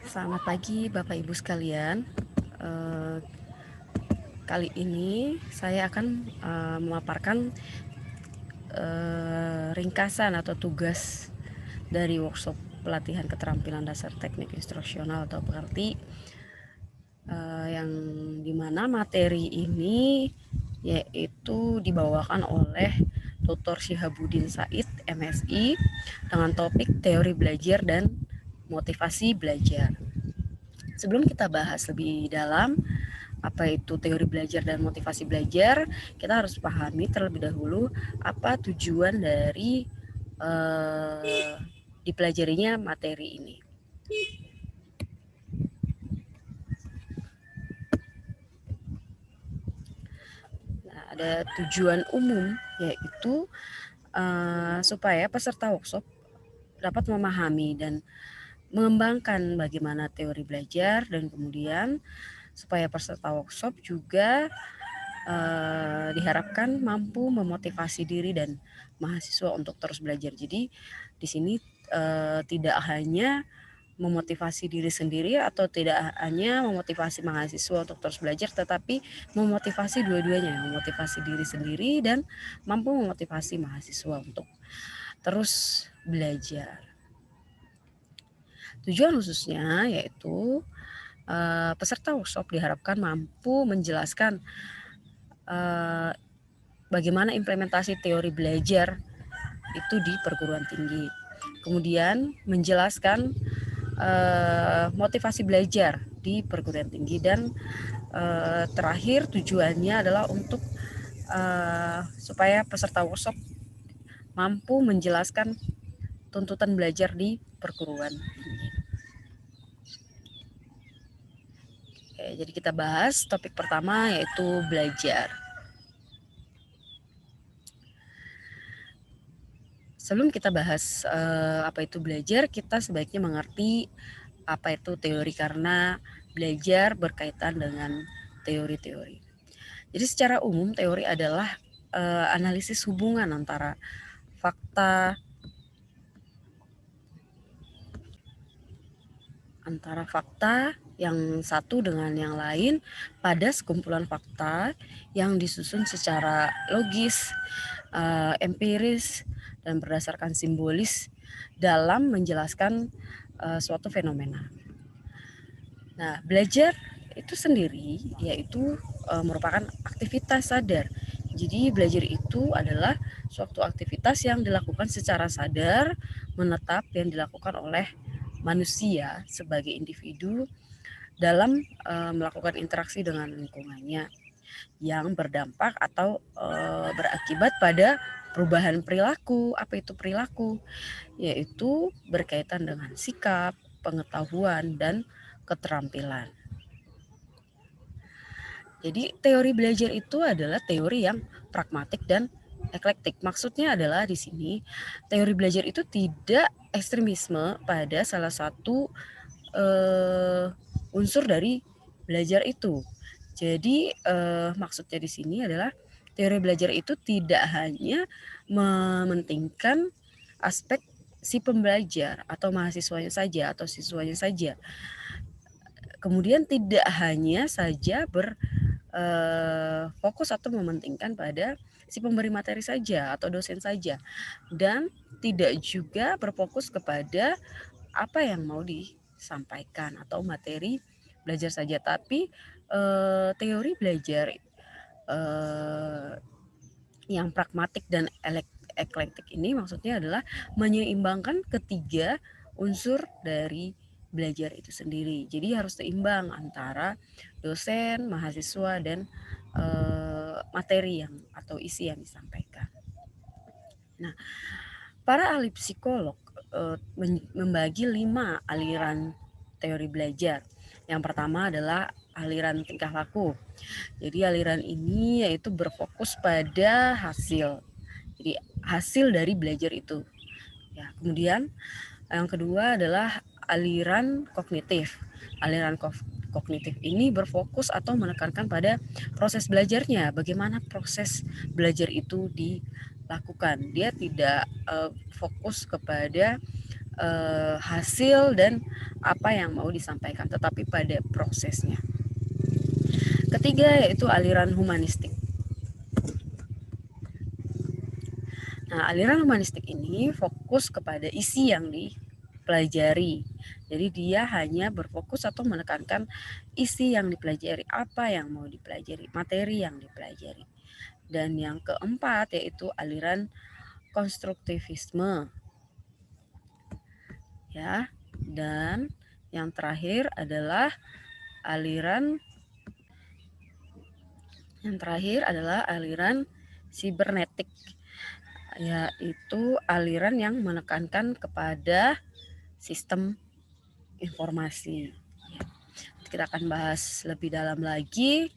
Selamat pagi Bapak Ibu sekalian. Kali ini saya akan memaparkan ringkasan atau tugas dari workshop pelatihan keterampilan dasar teknik instruksional atau PKRTI, yang dimana materi ini yaitu dibawakan oleh Dr. Syihabuddin Said, MSI, dengan topik teori belajar dan motivasi belajar. Sebelum kita bahas lebih dalam apa itu teori belajar dan motivasi belajar, kita harus pahami terlebih dahulu apa tujuan dari dipelajarinya materi ini. Nah, ada tujuan umum, yaitu supaya peserta workshop dapat memahami dan mengembangkan bagaimana teori belajar, dan kemudian supaya peserta workshop juga diharapkan mampu memotivasi diri dan mahasiswa untuk terus belajar. Jadi di sini tidak hanya memotivasi diri sendiri atau tidak hanya memotivasi mahasiswa untuk terus belajar, tetapi memotivasi dua-duanya, memotivasi diri sendiri dan mampu memotivasi mahasiswa untuk terus belajar. Tujuan khususnya yaitu peserta workshop diharapkan mampu menjelaskan bagaimana implementasi teori belajar itu di perguruan tinggi. Kemudian menjelaskan motivasi belajar di perguruan tinggi, dan terakhir tujuannya adalah untuk supaya peserta workshop mampu menjelaskan tuntutan belajar di perguruan tinggi. Oke, jadi kita bahas topik pertama yaitu belajar. Sebelum kita bahas apa itu belajar, kita sebaiknya mengerti apa itu teori, karena belajar berkaitan dengan teori-teori. Jadi secara umum teori adalah analisis hubungan antara fakta yang satu dengan yang lain pada sekumpulan fakta yang disusun secara logis, empiris, dan berdasarkan simbolis dalam menjelaskan suatu fenomena. Nah, belajar itu sendiri yaitu merupakan aktivitas sadar. Jadi belajar itu adalah suatu aktivitas yang dilakukan secara sadar, menetap, yang dilakukan oleh manusia sebagai individu dalam melakukan interaksi dengan lingkungannya, yang berdampak atau berakibat pada perubahan perilaku. Apa itu perilaku? Yaitu berkaitan dengan sikap, pengetahuan, dan keterampilan. Jadi teori belajar itu adalah teori yang pragmatik dan eklektik. Maksudnya adalah di sini teori belajar itu tidak ekstremisme pada salah satu unsur dari belajar itu. Jadi maksudnya di sini adalah teori belajar itu tidak hanya mementingkan aspek si pembelajar atau mahasiswanya saja atau siswanya saja. Kemudian tidak hanya saja fokus atau mementingkan pada si pemberi materi saja atau dosen saja, dan tidak juga berfokus kepada apa yang mau disampaikan atau materi belajar saja, tapi teori belajar yang pragmatik dan eklektik ini maksudnya adalah menyeimbangkan ketiga unsur dari belajar itu sendiri. Jadi harus seimbang antara dosen, mahasiswa, dan materi yang atau isi yang disampaikan. Nah, para ahli psikolog membagi 5 aliran teori belajar. Yang pertama adalah aliran tingkah laku. Jadi aliran ini yaitu berfokus pada hasil. Jadi hasil dari belajar itu. Ya, kemudian yang kedua adalah aliran kognitif. Aliran kognitif ini berfokus atau menekankan pada proses belajarnya, bagaimana proses belajar itu dilakukan. Dia tidak fokus kepada hasil dan apa yang mau disampaikan, tetapi pada prosesnya. Ketiga yaitu aliran humanistik. Nah, aliran humanistik ini fokus kepada isi yang dipelajari. Jadi dia hanya berfokus atau menekankan isi yang dipelajari, apa yang mau dipelajari, materi yang dipelajari. Dan yang keempat yaitu aliran konstruktivisme. Ya. Dan yang terakhir adalah aliran sibernetik, yaitu aliran yang menekankan kepada sistem informasi. Kita akan bahas lebih dalam lagi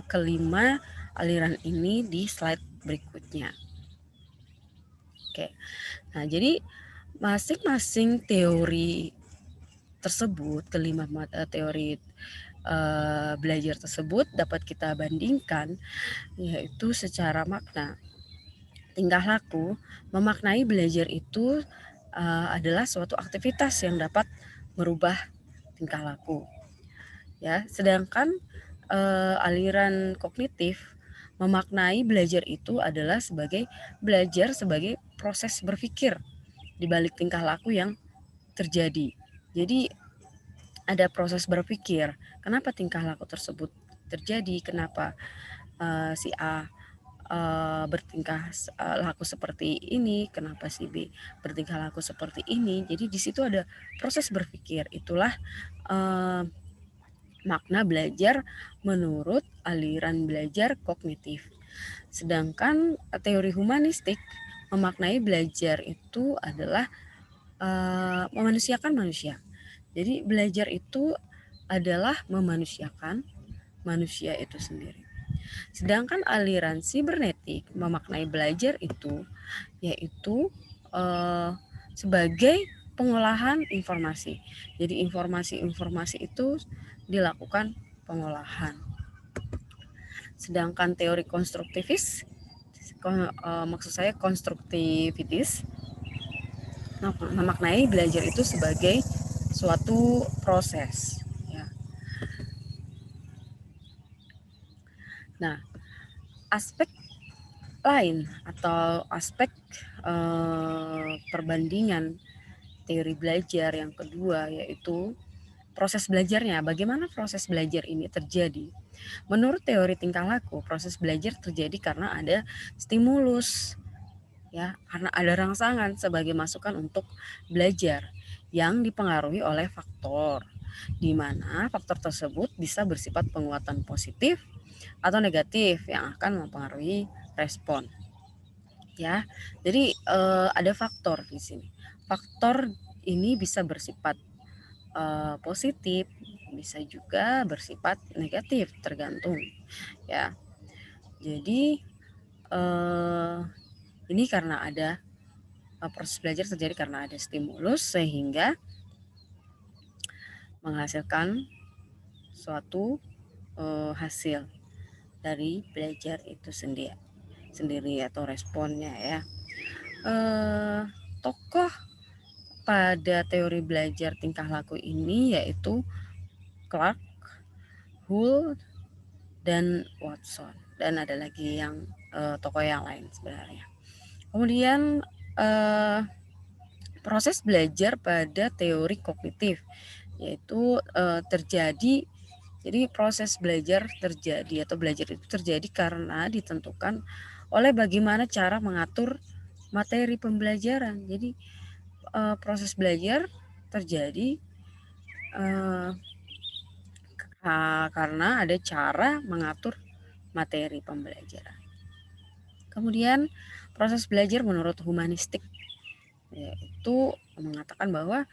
kelima aliran ini di slide berikutnya. Oke. Nah, jadi masing-masing teori tersebut, kelima teori belajar tersebut dapat kita bandingkan, yaitu secara makna. Tingkah laku memaknai belajar itu adalah suatu aktivitas yang dapat merubah tingkah laku. Ya, sedangkan aliran kognitif memaknai belajar itu adalah belajar sebagai proses berpikir di balik tingkah laku yang terjadi. Jadi ada proses berpikir, kenapa tingkah laku tersebut terjadi, kenapa si A bertingkah laku seperti ini, kenapa si B bertingkah laku seperti ini. Jadi di situ ada proses berpikir. Itulah makna belajar menurut aliran belajar kognitif. Sedangkan teori humanistik memaknai belajar itu adalah memanusiakan manusia. Jadi belajar itu adalah memanusiakan manusia itu sendiri. Sedangkan aliran sibernetik memaknai belajar itu yaitu sebagai pengolahan informasi. Jadi informasi-informasi itu dilakukan pengolahan. Sedangkan teori konstruktivis, maksud saya konstruktivitis, memaknai belajar itu sebagai suatu proses. Ya. Nah, aspek lain atau aspek perbandingan teori belajar yang kedua yaitu proses belajarnya. Bagaimana proses belajar ini terjadi? Menurut teori tingkah laku, proses belajar terjadi karena ada stimulus, ya, karena ada rangsangan sebagai masukan untuk belajar yang dipengaruhi oleh faktor, di mana faktor tersebut bisa bersifat penguatan positif atau negatif yang akan mempengaruhi respon. Ya, jadi ada faktor di sini. Faktor ini bisa bersifat positif, bisa juga bersifat negatif, tergantung. Ya, jadi ini karena ada proses belajar terjadi karena ada stimulus sehingga menghasilkan suatu hasil dari belajar itu sendiri atau responnya, ya. Tokoh pada teori belajar tingkah laku ini yaitu Clark, Hull, dan Watson, dan ada lagi yang tokoh yang lain sebenarnya. Kemudian proses belajar pada teori kognitif yaitu terjadi. Jadi proses belajar terjadi atau belajar itu terjadi karena ditentukan oleh bagaimana cara mengatur materi pembelajaran. Jadi proses belajar terjadi karena ada cara mengatur materi pembelajaran. Kemudian proses belajar menurut humanistik yaitu mengatakan bahwa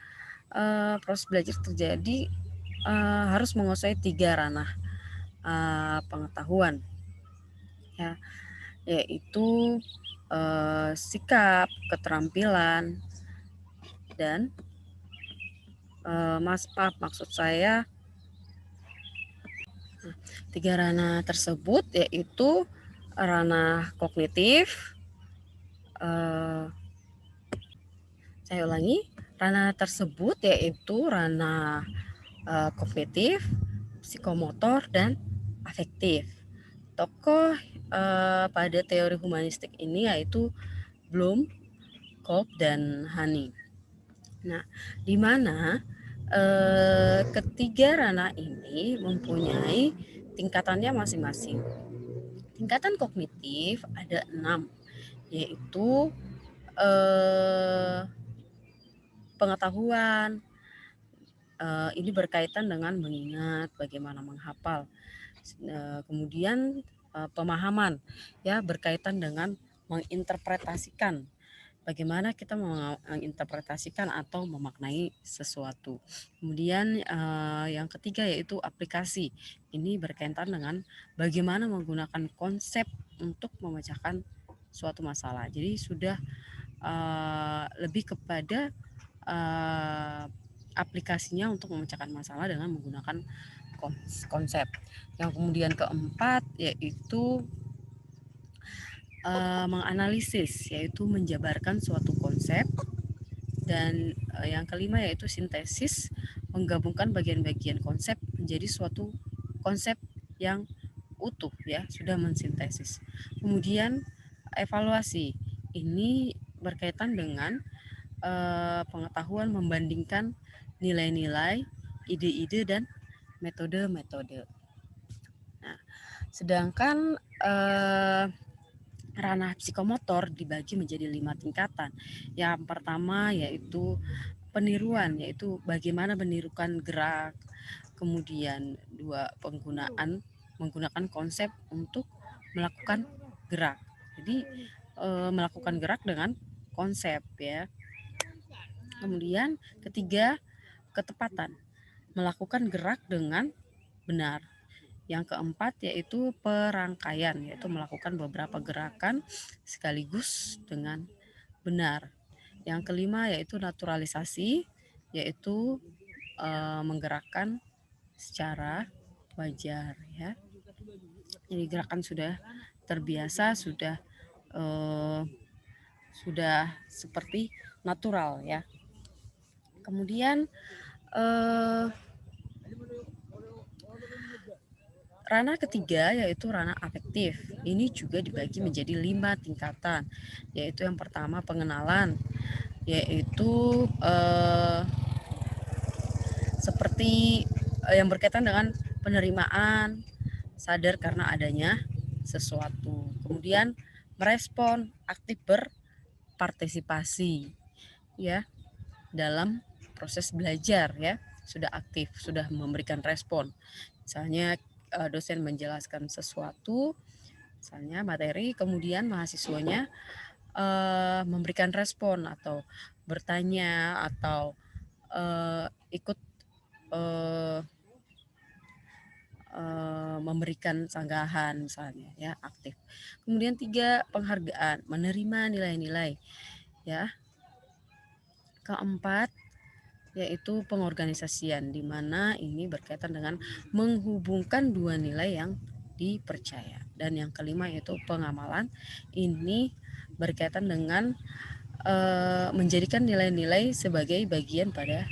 proses belajar terjadi harus menguasai 3 ranah pengetahuan, ya, yaitu sikap, keterampilan, dan maksud saya 3 ranah tersebut yaitu ranah kognitif, saya ulangi, Ranah tersebut yaitu ranah kognitif, psikomotor, dan afektif. Tokoh pada teori humanistik ini yaitu Bloom, Kolb, dan Hani. Nah, di mana ketiga ranah ini mempunyai tingkatannya masing-masing. Tingkatan kognitif ada 6, yaitu pengetahuan. Ini berkaitan dengan mengingat, bagaimana menghafal. Kemudian pemahaman, ya, berkaitan dengan menginterpretasikan, bagaimana kita menginterpretasikan atau memaknai sesuatu. Kemudian yang ketiga yaitu aplikasi. Ini berkaitan dengan bagaimana menggunakan konsep untuk memecahkan suatu masalah. Jadi sudah lebih kepada aplikasinya untuk memecahkan masalah dengan menggunakan konsep. Yang kemudian keempat yaitu menganalisis, yaitu menjabarkan suatu konsep. Dan yang kelima yaitu sintesis, menggabungkan bagian-bagian konsep menjadi suatu konsep yang utuh, ya, sudah mensintesis. Kemudian evaluasi, ini berkaitan dengan pengetahuan membandingkan nilai-nilai, ide-ide, dan metode-metode. Nah, sedangkan ranah psikomotor dibagi menjadi 5 tingkatan. Yang pertama yaitu peniruan, yaitu bagaimana menirukan gerak. Kemudian 2, menggunakan konsep untuk melakukan gerak. Jadi melakukan gerak dengan konsep, ya. Kemudian ketiga, ketepatan, melakukan gerak dengan benar. Yang keempat yaitu perangkaian, yaitu melakukan beberapa gerakan sekaligus dengan benar. Yang kelima yaitu naturalisasi, yaitu menggerakkan secara wajar, ya. Jadi gerakan sudah terbiasa, sudah seperti natural, ya. Kemudian ranah ketiga yaitu ranah afektif. Ini juga dibagi menjadi 5 tingkatan, yaitu yang pertama pengenalan, yaitu seperti yang berkaitan dengan penerimaan, sadar karena adanya sesuatu. Kemudian merespon, aktif berpartisipasi, ya, dalam proses belajar, ya, sudah aktif, sudah memberikan respon. Misalnya dosen menjelaskan sesuatu, misalnya materi, kemudian mahasiswanya memberikan respon atau bertanya atau ikut memberikan sanggahan, misalnya, ya, aktif. Kemudian 3, penghargaan, menerima nilai-nilai, ya. Keempat yaitu pengorganisasian, di mana ini berkaitan dengan menghubungkan 2 nilai yang dipercaya. Dan yang kelima yaitu pengamalan, ini berkaitan dengan menjadikan nilai-nilai sebagai bagian pada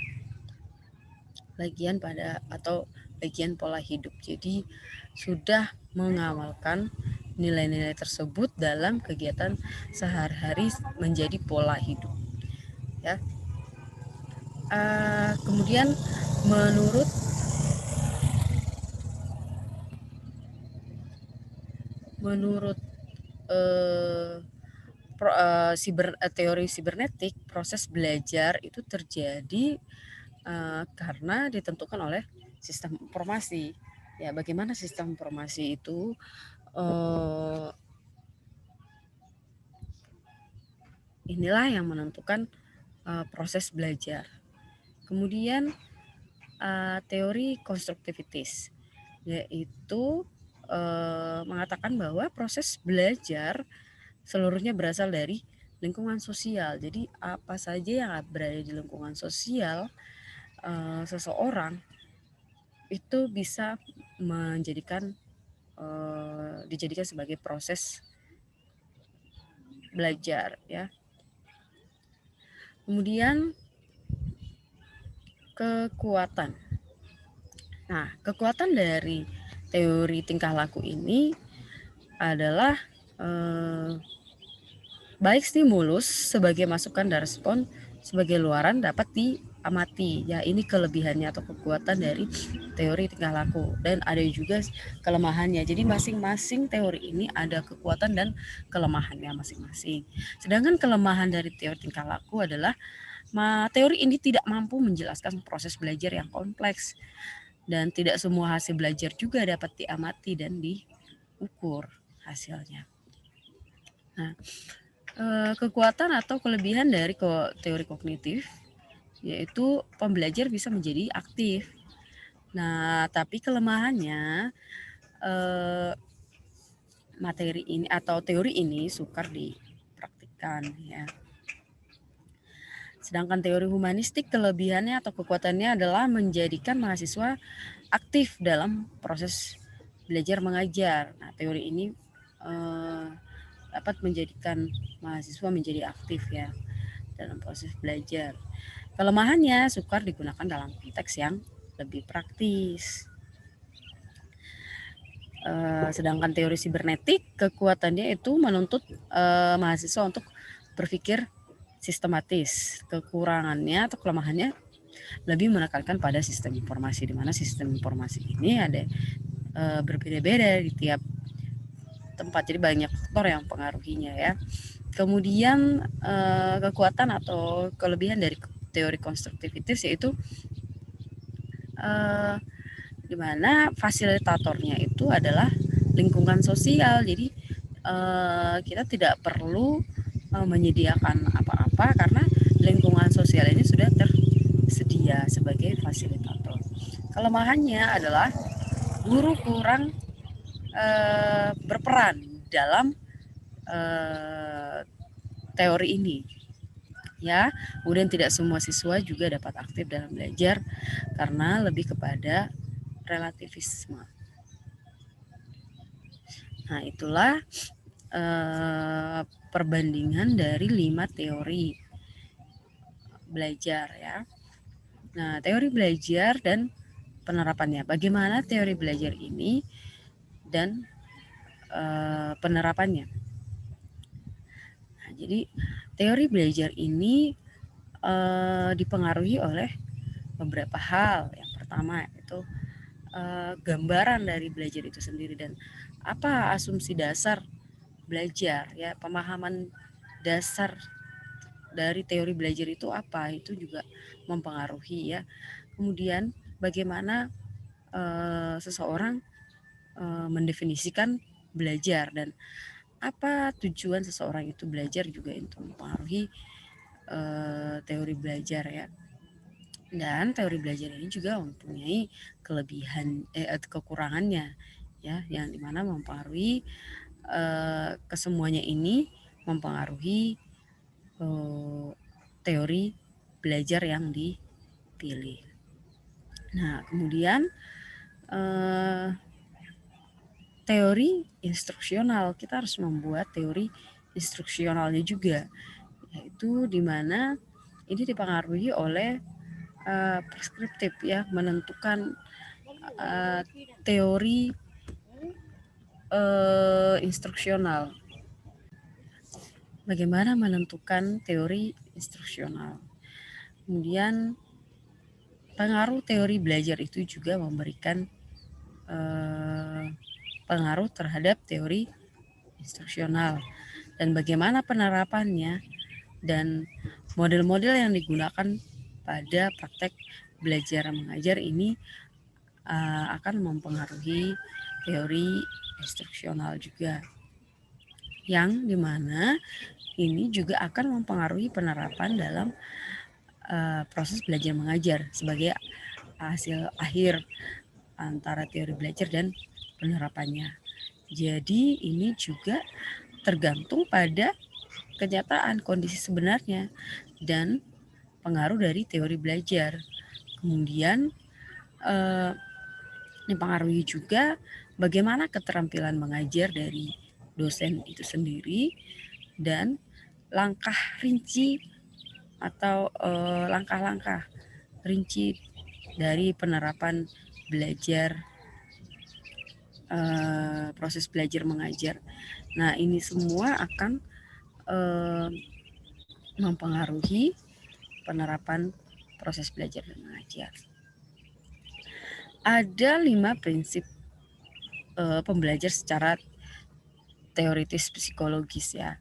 pola hidup. Jadi sudah mengamalkan nilai-nilai tersebut dalam kegiatan sehari-hari menjadi pola hidup, ya. Kemudian menurut teori sibernetik, proses belajar itu terjadi karena ditentukan oleh sistem informasi. Ya, bagaimana sistem informasi itu inilah yang menentukan proses belajar. Kemudian teori konstruktivitis, yaitu mengatakan bahwa proses belajar seluruhnya berasal dari lingkungan sosial. Jadi apa saja yang berada di lingkungan sosial seseorang itu bisa dijadikan sebagai proses belajar, ya. Kemudian kekuatan. Nah, kekuatan dari teori tingkah laku ini adalah baik stimulus sebagai masukan dan respon sebagai luaran dapat diamati. Ya, ini kelebihannya atau kekuatan dari teori tingkah laku, dan ada juga kelemahannya. Jadi masing-masing teori ini ada kekuatan dan kelemahannya masing-masing. Sedangkan kelemahan dari teori tingkah laku adalah teori ini tidak mampu menjelaskan proses belajar yang kompleks, dan tidak semua hasil belajar juga dapat diamati dan diukur hasilnya. Nah, kekuatan atau kelebihan dari teori kognitif yaitu pembelajar bisa menjadi aktif. Nah, tapi kelemahannya materi ini atau teori ini sukar dipraktikkan ya. Sedangkan teori humanistik kelebihannya atau kekuatannya adalah menjadikan mahasiswa aktif dalam proses belajar mengajar. Nah, teori ini dapat menjadikan mahasiswa menjadi aktif ya dalam proses belajar. Kelemahannya sukar digunakan dalam konteks yang lebih praktis. Sedangkan teori sibernetik kekuatannya itu menuntut mahasiswa untuk berpikir sistematis. Kekurangannya atau kelemahannya lebih menekankan pada sistem informasi, di mana sistem informasi ini ada berbeda-beda di tiap tempat, jadi banyak faktor yang mempengaruhinya ya. Kemudian kekuatan atau kelebihan dari teori konstruktivitis yaitu di mana fasilitatornya itu adalah lingkungan sosial. Jadi kita tidak perlu menyediakan apa-apa karena lingkungan sosial ini sudah tersedia sebagai fasilitator. Kelemahannya adalah guru kurang berperan dalam teori ini ya. Kemudian tidak semua siswa juga dapat aktif dalam belajar karena lebih kepada relativisme. Nah, itulah perbandingan dari 5 teori belajar ya. Nah, teori belajar dan penerapannya. Bagaimana teori belajar ini dan penerapannya. Nah, jadi teori belajar ini dipengaruhi oleh beberapa hal. Yang pertama itu gambaran dari belajar itu sendiri dan apa asumsi dasar belajar ya, pemahaman dasar dari teori belajar itu apa, itu juga mempengaruhi ya. Kemudian bagaimana seseorang mendefinisikan belajar dan apa tujuan seseorang itu belajar juga itu mempengaruhi teori belajar ya. Dan teori belajar ini juga mempunyai kelebihan kekurangannya ya, yang dimana mempengaruhi kesemuanya ini mempengaruhi teori belajar yang dipilih. Nah, kemudian teori instruksional, kita harus membuat teori instruksionalnya juga, yaitu di mana ini dipengaruhi oleh preskriptif ya, menentukan teori instruksional. Bagaimana menentukan teori instruksional? Kemudian pengaruh teori belajar itu juga memberikan pengaruh terhadap teori instruksional dan bagaimana penerapannya dan model-model yang digunakan pada praktek belajar mengajar ini akan mempengaruhi teori instruksional juga, yang dimana ini juga akan mempengaruhi penerapan dalam proses belajar mengajar sebagai hasil akhir antara teori belajar dan penerapannya. Jadi ini juga tergantung pada kenyataan kondisi sebenarnya dan pengaruh dari teori belajar. Kemudian dipengaruhi juga bagaimana keterampilan mengajar dari dosen itu sendiri dan langkah rinci atau langkah-langkah rinci dari penerapan belajar, proses belajar mengajar. Nah, ini semua akan mempengaruhi penerapan proses belajar dan mengajar. Ada 5 prinsip pembelajar secara teoritis psikologis ya.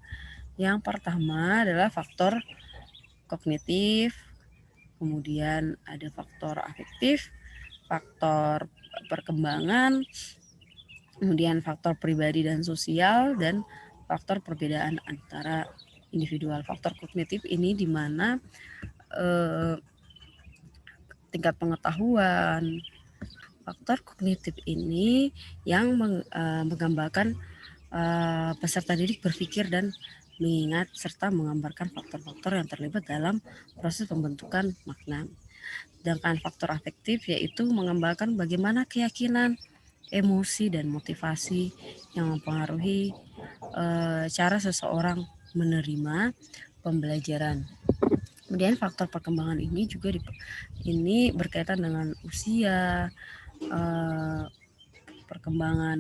Yang pertama adalah faktor kognitif, kemudian ada faktor afektif, faktor perkembangan, kemudian faktor pribadi dan sosial, dan faktor perbedaan antara individual. Faktor kognitif ini di mana tingkat pengetahuan. Faktor kognitif ini yang menggambarkan peserta didik berpikir dan mengingat serta menggambarkan faktor-faktor yang terlibat dalam proses pembentukan makna. Sedangkan faktor afektif yaitu menggambarkan bagaimana keyakinan, emosi, dan motivasi yang mempengaruhi cara seseorang menerima pembelajaran. Kemudian faktor perkembangan ini juga ini berkaitan dengan usia, perkembangan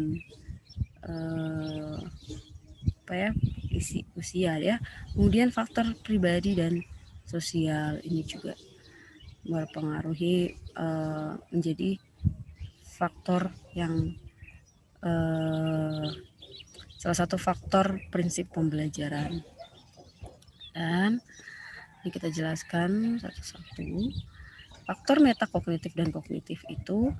usia ya. Kemudian faktor pribadi dan sosial ini juga berpengaruhi menjadi faktor yang salah satu faktor prinsip pembelajaran. Dan ini kita jelaskan satu-satu. Faktor metakognitif dan kognitif itu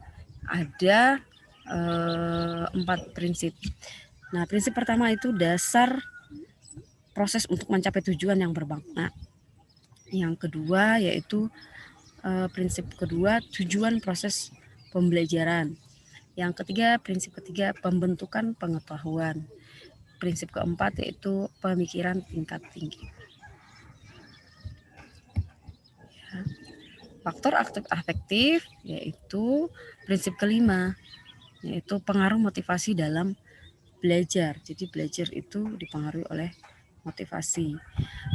ada 4 prinsip. Nah, prinsip pertama itu dasar proses untuk mencapai tujuan yang bermakna. Yang kedua yaitu prinsip kedua tujuan proses pembelajaran. Yang ketiga, prinsip ketiga pembentukan pengetahuan. Prinsip keempat yaitu pemikiran tingkat tinggi. Faktor afektif yaitu prinsip kelima, yaitu pengaruh motivasi dalam belajar. Jadi belajar itu dipengaruhi oleh motivasi.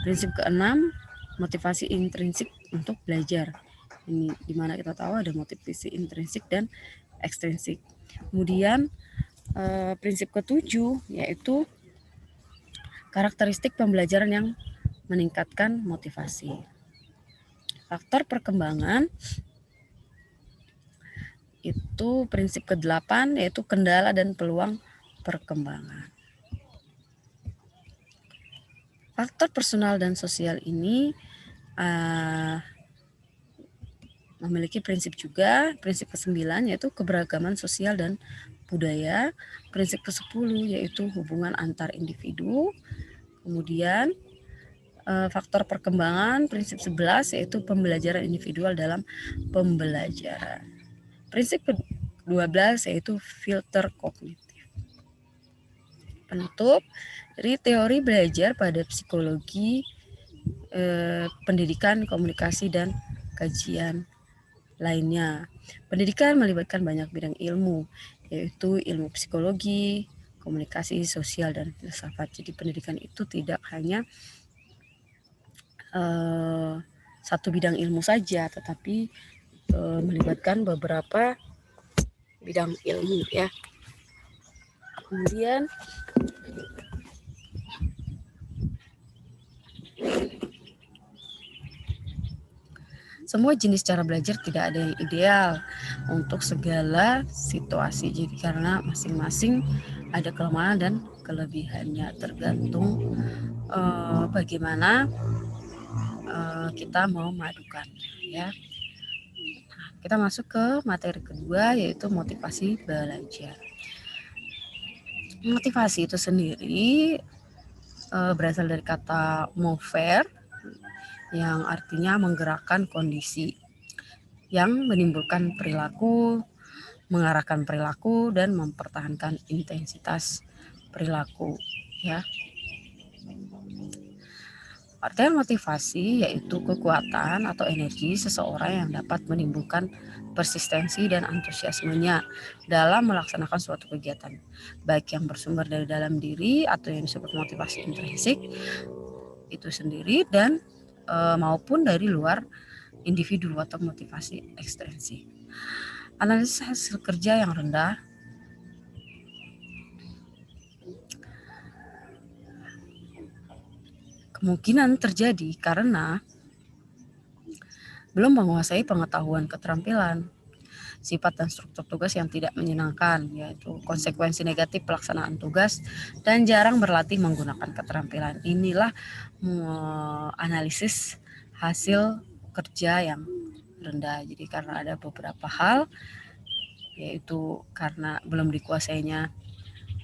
Prinsip keenam, motivasi intrinsik untuk belajar. Ini dimana kita tahu ada motivasi intrinsik dan ekstrinsik. Kemudian prinsip ketujuh yaitu karakteristik pembelajaran yang meningkatkan motivasi. Faktor perkembangan itu prinsip ke-8 yaitu kendala dan peluang perkembangan. Faktor personal dan sosial ini memiliki prinsip juga. Prinsip ke-9 yaitu keberagaman sosial dan budaya. Prinsip ke-10 yaitu hubungan antar individu. Kemudian faktor perkembangan, prinsip 11 yaitu pembelajaran individual dalam pembelajaran. Prinsip ke-12 yaitu filter kognitif. Penutup dari teori belajar pada psikologi, pendidikan, komunikasi, dan kajian lainnya. Pendidikan melibatkan banyak bidang ilmu, yaitu ilmu psikologi, komunikasi, sosial, dan filsafat. Jadi pendidikan itu tidak hanya satu bidang ilmu saja, tetapi melibatkan beberapa bidang ilmu ya. Kemudian semua jenis cara belajar tidak ada yang ideal untuk segala situasi. Jadi karena masing-masing ada kelemahan dan kelebihannya, tergantung bagaimana kita mau memadukan ya. Nah, kita masuk ke materi kedua yaitu motivasi belajar. Motivasi itu sendiri berasal dari kata mover yang artinya menggerakkan kondisi yang menimbulkan perilaku, mengarahkan perilaku, dan mempertahankan intensitas perilaku ya. Artian motivasi yaitu kekuatan atau energi seseorang yang dapat menimbulkan persistensi dan antusiasmenya dalam melaksanakan suatu kegiatan, baik yang bersumber dari dalam diri atau yang disebut motivasi intrinsik itu sendiri dan maupun dari luar individu atau motivasi ekstrinsi. Analisis hasil kerja yang rendah kemungkinan terjadi karena belum menguasai pengetahuan keterampilan, sifat dan struktur tugas yang tidak menyenangkan, yaitu konsekuensi negatif pelaksanaan tugas, dan jarang berlatih menggunakan keterampilan. Inilah analisis hasil kerja yang rendah. Jadi karena ada beberapa hal, yaitu karena belum dikuasainya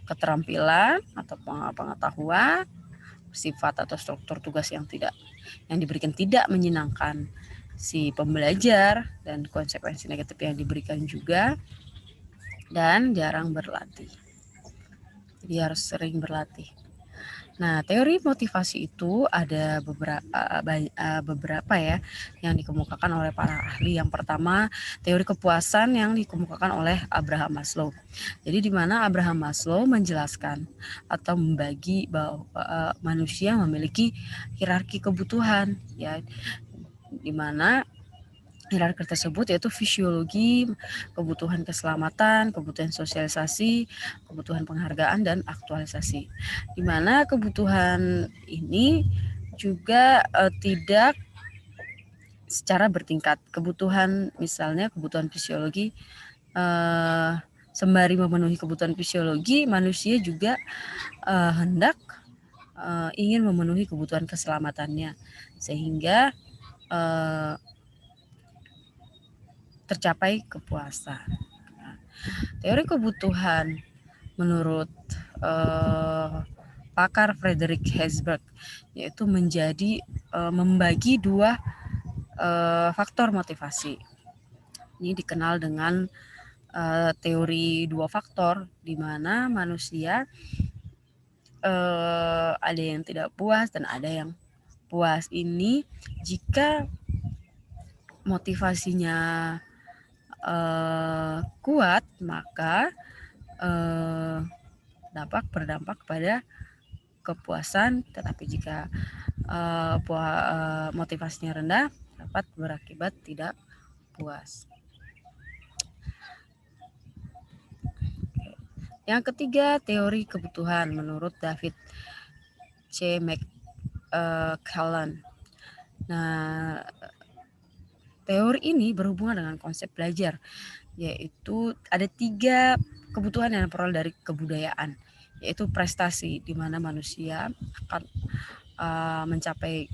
keterampilan atau pengetahuan, sifat atau struktur tugas yang diberikan tidak menyenangkan si pembelajar, dan konsekuensi negatif yang diberikan juga, dan jarang berlatih. Jadi harus sering berlatih. Nah, teori motivasi itu ada beberapa ya yang dikemukakan oleh para ahli. Yang pertama, teori kepuasan yang dikemukakan oleh Abraham Maslow. Jadi di mana Abraham Maslow menjelaskan atau membagi bahwa manusia memiliki hierarki kebutuhan, ya, di mana hierarki tersebut yaitu fisiologi, kebutuhan keselamatan, kebutuhan sosialisasi, kebutuhan penghargaan, dan aktualisasi. Di mana kebutuhan ini juga tidak secara bertingkat. Kebutuhan, misalnya kebutuhan fisiologi, sembari memenuhi kebutuhan fisiologi, manusia juga hendak ingin memenuhi kebutuhan keselamatannya, sehingga tercapai kepuasan. Nah, teori kebutuhan menurut pakar Frederick Herzberg yaitu membagi dua faktor motivasi. Ini dikenal dengan teori dua faktor, di mana manusia ada yang tidak puas dan ada yang puas. Ini jika motivasinya kuat, maka dapat berdampak pada kepuasan. Tetapi jika motivasinya rendah, dapat berakibat tidak puas. Yang ketiga, teori kebutuhan menurut David C. McClellan. Nah, teori ini berhubungan dengan konsep belajar, yaitu ada 3 kebutuhan yang diperoleh dari kebudayaan, yaitu prestasi, di mana manusia akan mencapai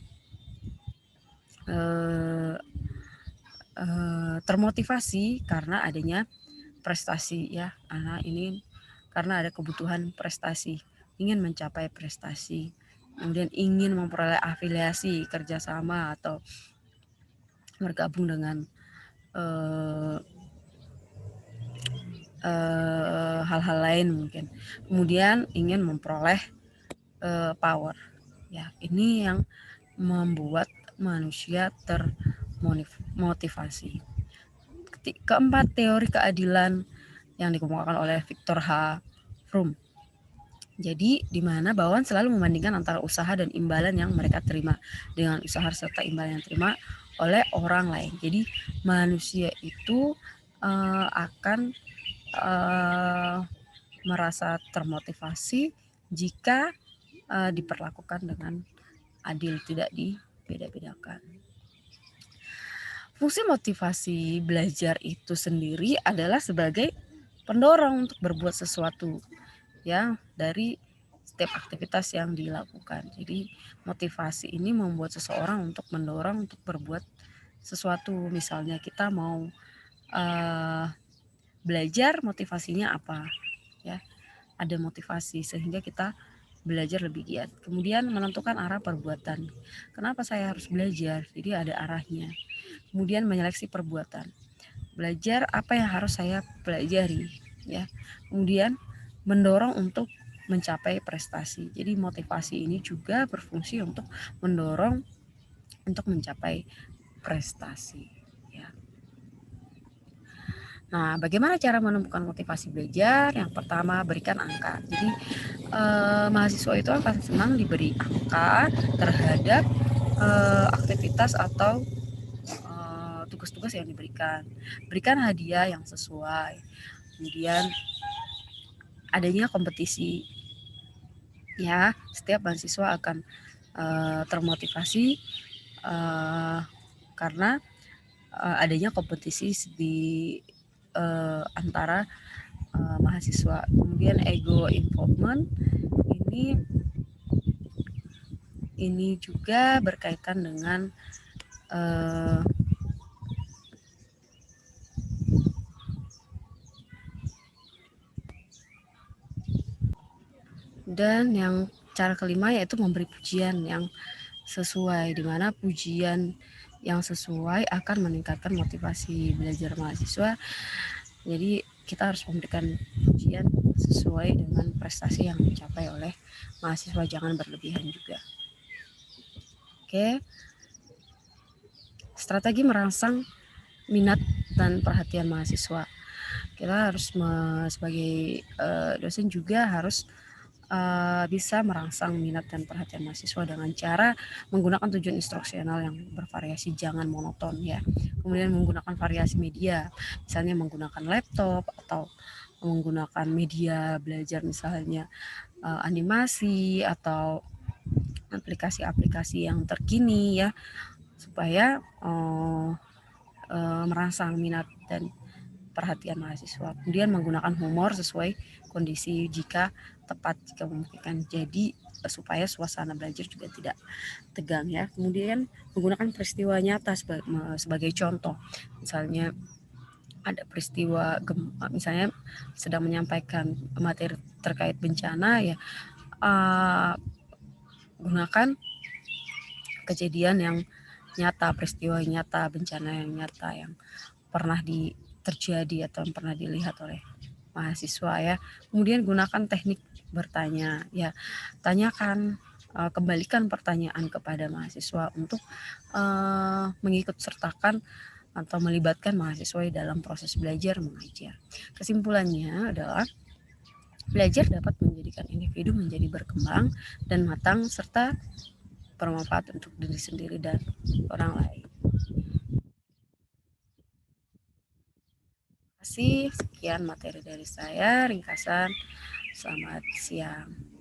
termotivasi karena adanya prestasi, ya. Ini karena ada kebutuhan prestasi, ingin mencapai prestasi, kemudian ingin memperoleh afiliasi, kerjasama, atau bergabung dengan hal-hal lain mungkin. Kemudian ingin memperoleh power. Ya, ini yang membuat manusia termotivasi. Keempat, teori keadilan yang dikemukakan oleh Victor H. Fromm. Jadi di mana bawaan selalu membandingkan antara usaha dan imbalan yang mereka terima dengan usaha serta imbalan yang terima oleh orang lain. Jadi manusia itu akan merasa termotivasi jika diperlakukan dengan adil, tidak dibeda-bedakan. Fungsi motivasi belajar itu sendiri adalah sebagai pendorong untuk berbuat sesuatu, ya, dari setiap aktivitas yang dilakukan. Jadi motivasi ini membuat seseorang untuk mendorong untuk berbuat sesuatu. Misalnya kita mau belajar, motivasinya apa, ya, ada motivasi sehingga kita belajar lebih giat. Kemudian menentukan arah perbuatan. Kenapa saya harus belajar? Jadi ada arahnya. Kemudian menyeleksi perbuatan. Belajar apa yang harus saya pelajari, ya. Kemudian mendorong untuk mencapai prestasi. Jadi motivasi ini juga berfungsi untuk mendorong untuk mencapai prestasi, ya. Nah, bagaimana cara menemukan motivasi belajar? Yang pertama, berikan angka. Jadi mahasiswa itu akan senang diberi angka terhadap aktivitas atau tugas-tugas yang diberikan. Berikan hadiah yang sesuai. Kemudian adanya kompetisi, ya setiap mahasiswa akan termotivasi karena adanya kompetisi di antara mahasiswa. Kemudian ego involvement ini juga berkaitan dengan dan yang cara kelima yaitu memberi pujian yang sesuai, di mana pujian yang sesuai akan meningkatkan motivasi belajar mahasiswa. Jadi kita harus memberikan pujian sesuai dengan prestasi yang dicapai oleh mahasiswa, jangan berlebihan juga. Oke. Strategi merangsang minat dan perhatian mahasiswa. Kita harus sebagai dosen juga harus bisa merangsang minat dan perhatian mahasiswa dengan cara menggunakan tujuan instruksional yang bervariasi, jangan monoton ya. Kemudian menggunakan variasi media, misalnya menggunakan laptop atau menggunakan media belajar misalnya animasi atau aplikasi-aplikasi yang terkini ya, supaya merangsang minat dan perhatian mahasiswa. Kemudian menggunakan humor sesuai kondisi jika tepat, jika memungkinkan. Jadi supaya suasana belajar juga tidak tegang ya. Kemudian menggunakan peristiwa nyata sebagai contoh. Misalnya ada peristiwa misalnya sedang menyampaikan materi terkait bencana ya, gunakan kejadian yang nyata, peristiwa nyata, bencana yang nyata yang pernah terjadi atau yang pernah dilihat oleh mahasiswa ya. Kemudian gunakan teknik bertanya ya, tanyakan, kembalikan pertanyaan kepada mahasiswa untuk mengikut sertakan atau melibatkan mahasiswa dalam proses belajar mengajar. Kesimpulannya adalah belajar dapat menjadikan individu menjadi berkembang dan matang serta bermanfaat untuk diri sendiri dan orang lain. Terima kasih, sekian materi dari saya, ringkasan. Selamat siang.